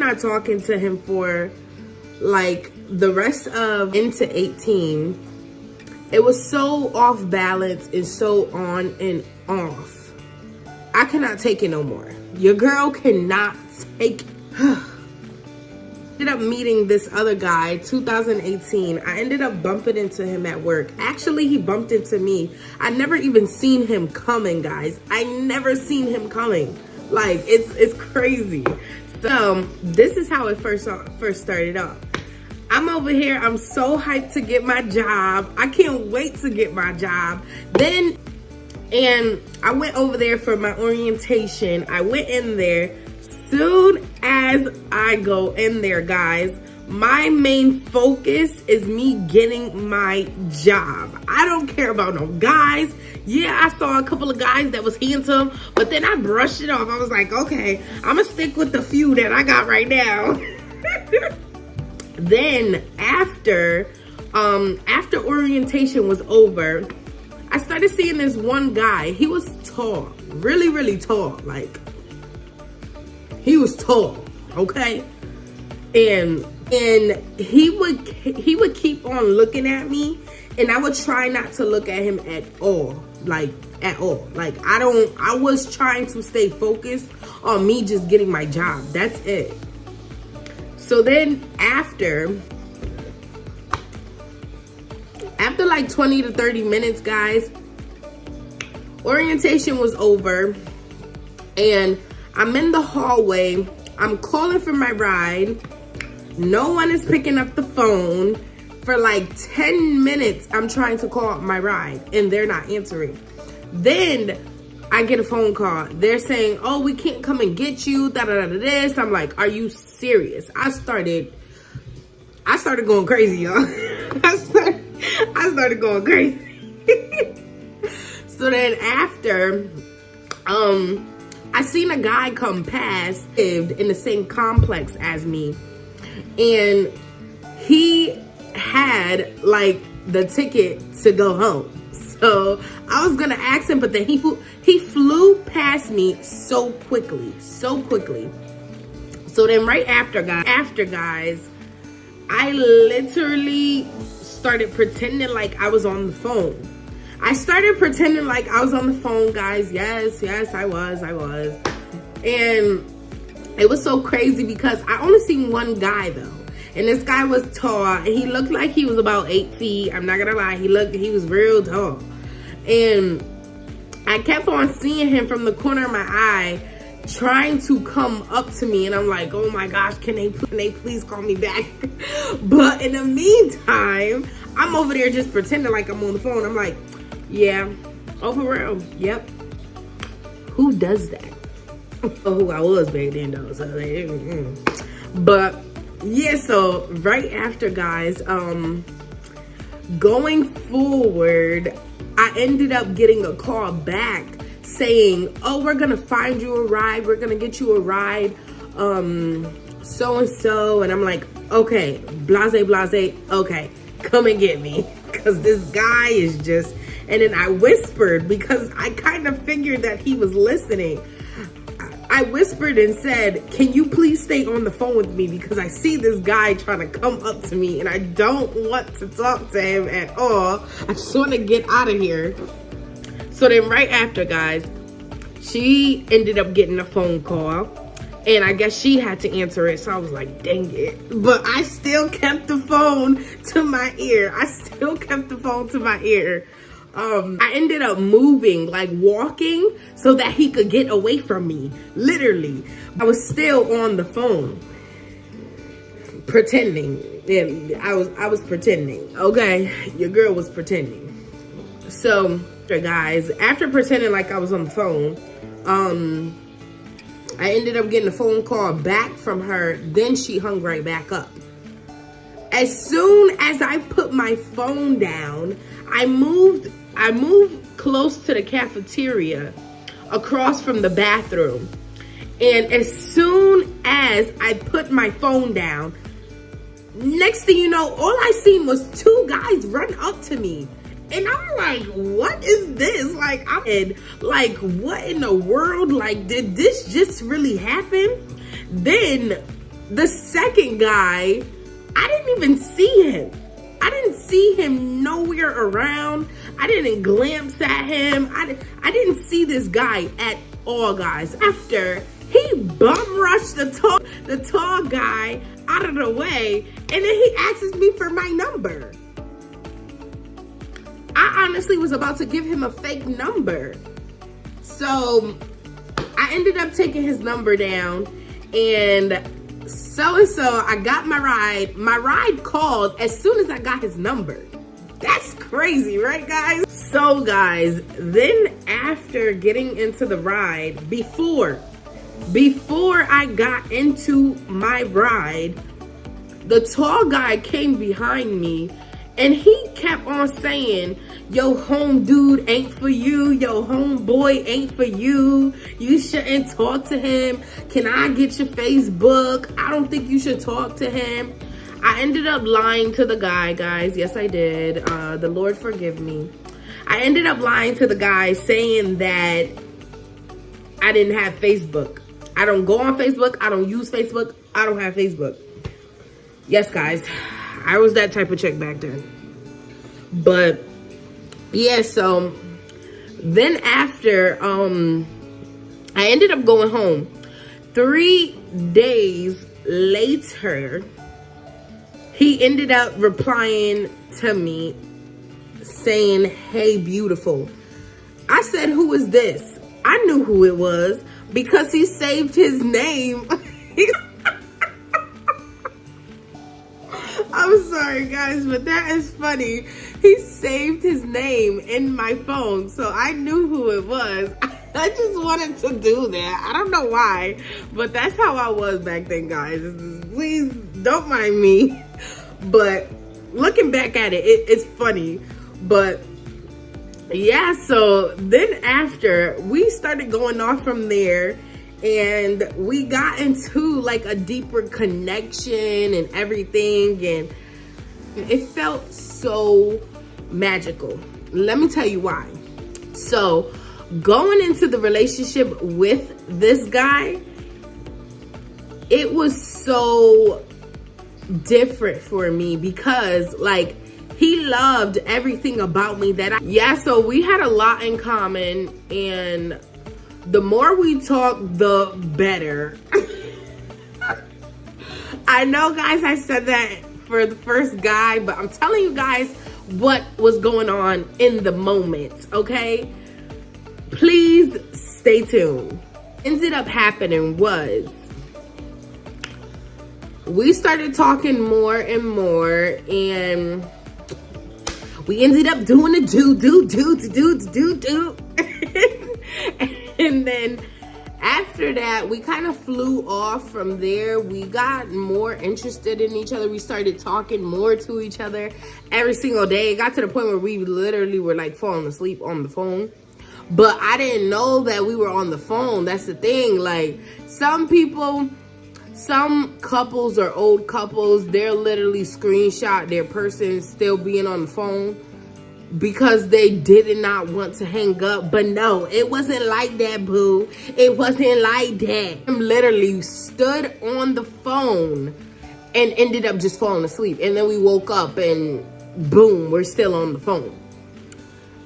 not talking to him for like the rest of into 18. It was so off balance and so on and off. I cannot take it no more. Your girl cannot take it. Ended up meeting this other guy 2018. I ended up bumping into him at work. Actually, he bumped into me. I never even seen him coming, guys. I never seen him coming. Like, it's crazy. So this is how it first started off. I'm over here, I'm so hyped to get my job. I can't wait to get my job. And I went over there for my orientation. I went in there. Soon as I go in there, guys, my main focus is me getting my job. I don't care about no guys. Yeah, I saw a couple of guys that was handsome, but then I brushed it off. I was like, okay, I'm gonna stick with the few that I got right now. Then after orientation was over, I started seeing this one guy. He was tall, really, really tall. Like, he was tall, okay? And he would keep on looking at me, and I would try not to look at him at all. Like, at all. Like, I was trying to stay focused on me just getting my job. That's it. So then after like 20 to 30 minutes, guys, orientation was over, and I'm in the hallway. I'm calling for my ride. No one is picking up the phone. For like 10 minutes, I'm trying to call my ride, and they're not answering. Then I get a phone call. They're saying, oh, we can't come and get you, this. I'm like, are you serious? I started going crazy, y'all. I started going crazy. So then after, I seen a guy come past, lived in the same complex as me, and he had like the ticket to go home. So I was gonna ask him, but then he flew past me so quickly. So then right after, guys, I literally started pretending like I was on the phone. I started pretending like I was on the phone, guys. Yes, I was. And it was so crazy because I only seen one guy though. And this guy was tall, and he looked like he was about 8 feet. I'm not gonna lie, he was real tall. And I kept on seeing him from the corner of my eye, trying to come up to me, and I'm like, oh my gosh, can they please call me back? But in the meantime, I'm over there just pretending like I'm on the phone. I'm like, yeah, oh for real, yep. Who does that? Oh, who I was back then though. So but yeah, so right after, guys, going forward, I ended up getting a call back saying, oh, we're gonna find you a ride, we're gonna get you a ride, so and so. And I'm like, okay, blase, okay, come and get me, because this guy is just. And then I whispered, because I kind of figured that he was listening. I whispered and said, can you please stay on the phone with me, because I see this guy trying to come up to me and I don't want to talk to him at all. I just want to get out of here. So then right after, guys, she ended up getting a phone call, and I guess she had to answer it. So I was like, dang it. But I still kept the phone to my ear. I ended up moving, like walking, so that he could get away from me. Literally, I was still on the phone, pretending. Yeah, I was pretending. Okay, your girl was pretending. So, guys, after pretending like I was on the phone, I ended up getting a phone call back from her. Then she hung right back up. As soon as I put my phone down, I moved close to the cafeteria, across from the bathroom. And as soon as I put my phone down, next thing you know, all I seen was 2 guys run up to me. And I'm like, what is this? Like, what in the world? Like, did this just really happen? Then The second guy, I didn't even see him. I didn't see him nowhere around. I didn't glance at him. I didn't see this guy at all, guys. After he bum rushed the tall guy out of the way, and then he asks me for my number. I honestly was about to give him a fake number. So I ended up taking his number down, and so I got my ride. My ride called as soon as I got his number. That's crazy, right, guys? So, guys, then after getting into the ride, before I got into my ride, the tall guy came behind me, and he kept on saying, yo, home dude ain't for you. Yo, homeboy ain't for you. You shouldn't talk to him. Can I get your Facebook? I don't think you should talk to him. I ended up lying to the guy, guys. Yes, I did. The Lord forgive me. I ended up lying to the guy saying that I didn't have Facebook. I don't go on Facebook. I don't use Facebook. I don't have Facebook. Yes, guys. I was that type of chick back then. But yeah, so then after I ended up going home. 3 days later, he ended up replying to me saying, hey, beautiful. I said, who is this? I knew who it was because he saved his name. I'm sorry, guys, but that is funny. He saved his name in my phone, so I knew who it was. I just wanted to do that. I don't know why, but that's how I was back then, guys. Please don't mind me. But looking back at it, it's funny. But yeah, so then after, we started going off from there, and we got into like a deeper connection and everything, and it felt so magical. Let me tell you why. So going into the relationship with this guy, it was so different for me because like he loved everything about me so we had a lot in common, and the more we talk, the better. I know, guys, I said that for the first guy, but I'm telling you guys what was going on in the moment, okay? Please stay tuned. Ended up happening was we started talking more and more, and we ended up doing the do. And then after that, we kind of flew off from there. We got more interested in each other. We started talking more to each other every single day. It got to the point where we literally were like falling asleep on the phone. But I didn't know that we were on the phone. That's the thing. Like some couples or old couples, they'll literally screenshot their person still being on the phone because they did not want to hang up. But no, it wasn't like that, boo. It wasn't like that. I literally stood on the phone and ended up just falling asleep. And then we woke up and boom, we're still on the phone.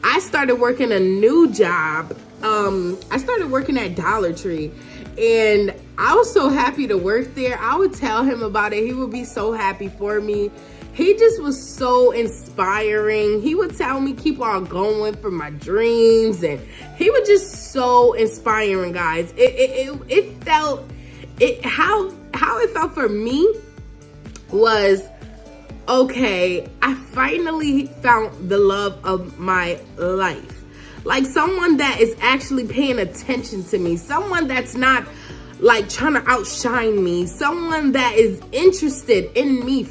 I started working a new job. I started working at Dollar Tree, and I was so happy to work there. I would tell him about it. He would be so happy for me. He just was so inspiring. He would tell me keep on going for my dreams, and he was just so inspiring, guys. How it felt for me was, okay, I finally found the love of my life. Like someone that is actually paying attention to me. Someone that's not like trying to outshine me. Someone that is interested in me.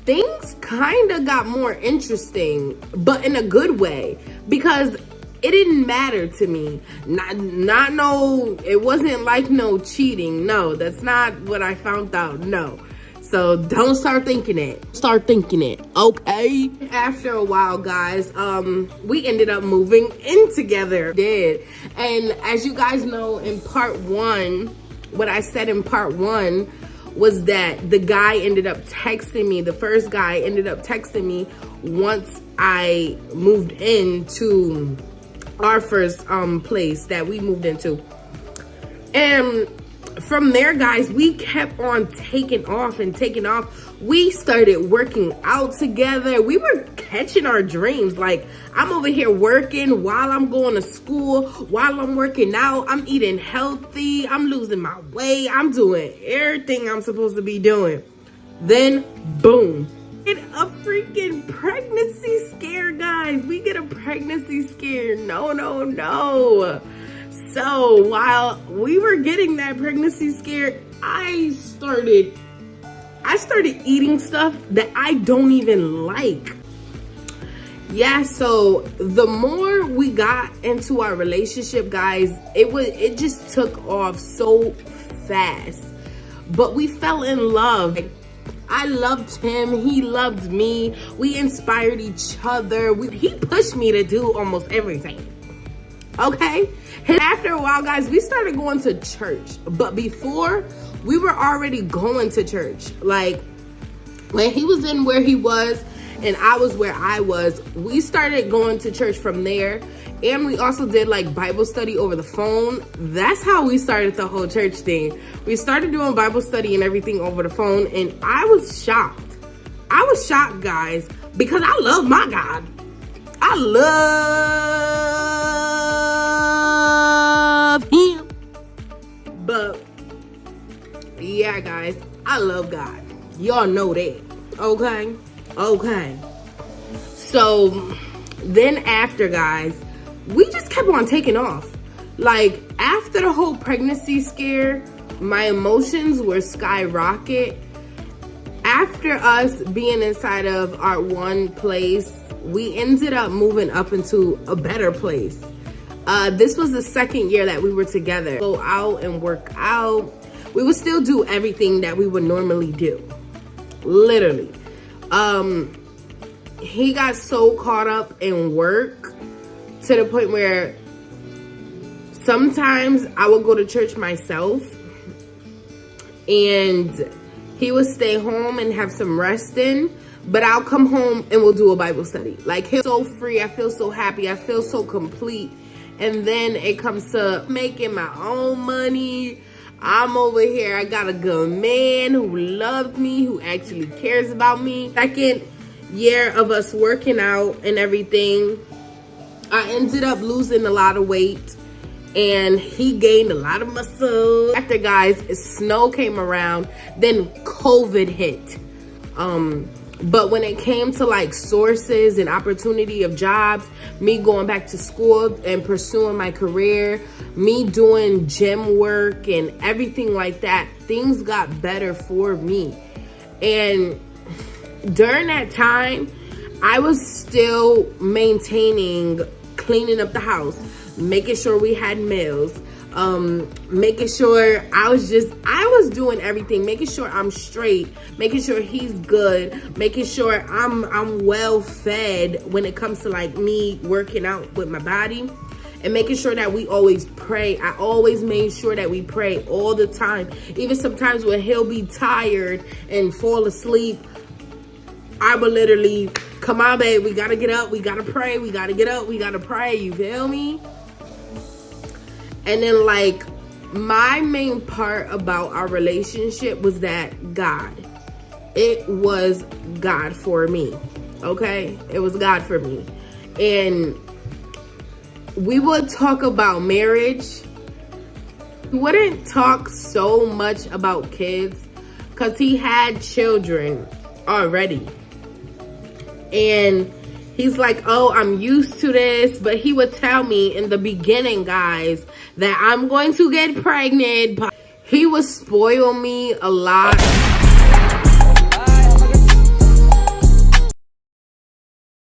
Things kind of got more interesting, but in a good way, because it didn't matter to me. It wasn't like no cheating. No, that's not what I found out. No. So don't start thinking it. Start thinking it, okay? After a while, guys, we ended up moving in together. And as you guys know, in part one, what I said in part one was that the guy ended up texting me. The first guy ended up texting me once I moved into our first place that we moved into. And from there, guys, we kept on taking off and taking off. We started working out together. We were catching our dreams. Like, I'm over here working while I'm going to school, while I'm working out. I'm eating healthy. I'm losing my weight. I'm doing everything I'm supposed to be doing. Then, boom. Get a freaking pregnancy scare, guys. We get a pregnancy scare. No, no, no. So while we were getting that pregnancy scare, I started eating stuff that I don't even like. Yeah, so the more we got into our relationship, guys, it just took off so fast. But we fell in love. I loved him, he loved me. We inspired each other. He pushed me to do almost everything. Okay? And after a while, guys, we started going to church. But before, we were already going to church. Like, when he was in where he was and I was where I was, we started going to church from there. And we also did like Bible study over the phone. That's how we started the whole church thing. We started doing Bible study and everything over the phone. And I was shocked. I was shocked, guys, because I love my God. I love him. But yeah, guys, I love God. Y'all know that. Okay? Okay. So then after, guys, we just kept on taking off. Like, after the whole pregnancy scare, my emotions were skyrocket. After us being inside of our one place, we ended up moving up into a better place. This was the second year that we were together. Go out and work out. We would still do everything that we would normally do. Literally. He got so caught up in work to the point where sometimes I would go to church myself and he would stay home and have some rest in, but I'll come home and we'll do a Bible study. Like, he's so free. I feel so happy. I feel so complete. And then it comes to making my own money. I'm over here. I got a good man who loves me, who actually cares about me. Second year of us working out and everything, I ended up losing a lot of weight and he gained a lot of muscle. After, guys, snow came around, then COVID hit. But when it came to like sources and opportunity of jobs, me going back to school and pursuing my career, me doing gym work and everything like that, things got better for me. And during that time, I was still maintaining cleaning up the house, making sure we had meals, making sure I was doing everything, making sure I'm straight, making sure he's good, making sure I'm well fed when it comes to like me working out with my body, and making sure that we always pray. I always made sure that we pray all the time. Even sometimes when he'll be tired and fall asleep, I would literally, come on, babe, we gotta get up, we gotta pray, we gotta get up, we gotta pray, you feel me? And then, like, my main part about our relationship was that God. It was God for me, okay? It was God for me. And we would talk about marriage. We wouldn't talk so much about kids because he had children already. And he's like, oh, I'm used to this. But he would tell me in the beginning, guys, that I'm going to get pregnant. But he would spoil me a lot.